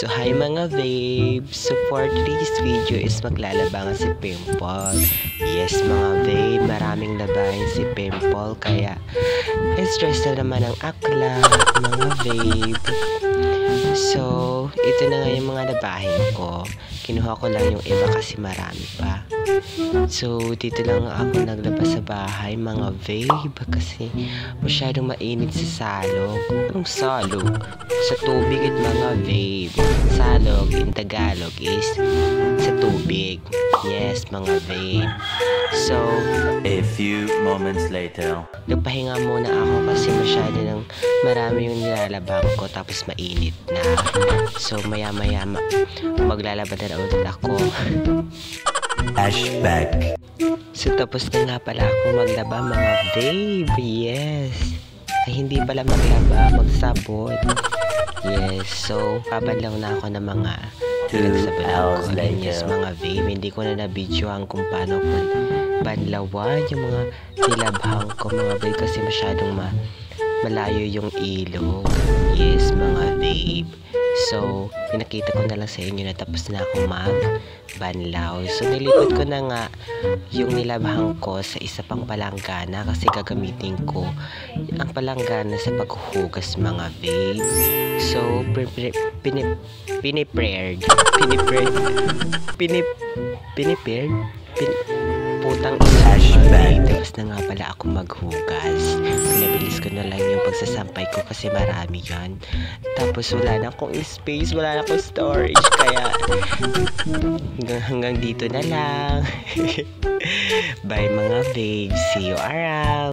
So, hi mga babes! So, for today's video is maglalabangan si Pimple. Yes mga babe, maraming labahin si Pimple. Kaya, stress na naman ang akla, mga babe. So, ito na nga yung mga labahin ko. Kinuha ko lang yung iba kasi marami pa. So, dito lang ako naglabas sa bahay, mga babe. Kasi masyadong mainit sa salog. Anong salog? Sa tubig at mga babe. Salog in Tagalog is sa tubig. Yes, mga babe. So, a few moments later. nagpahinga muna ako kasi masyado nang marami yung nilalabang ko tapos mainit na. So, maya-maya maglalaba na ulit ako. Flashback. So, tapos na nga pala ako maglaba, mga babe. Yes. Ay, hindi pala maglaba, magsabon. Yes. So, pabanlaw na ako ng mga 2 hours ko. later. Yes, mga babe. Hindi ko na na-videoan kung paano ko banlawan yung mga nilabhang ko, mga babe. Kasi masyadong malayo yung ilog. Yes, mga babe. So, pinakita ko na lang sa inyo na tapos na ako mag-banlaw. So, nilipat ko na nga yung nilabhang ko sa isa pang palanggana kasi gagamitin ko ang palanggana sa paghuhugas, mga babe. So, putang Flashback. tapos na nga pala ako maghugas. Pinabilis ko na lang yung pagsasampay ko kasi marami yan. Tapos wala na akong space, wala na akong storage. Kaya hanggang dito na lang. Bye mga babes. See you around.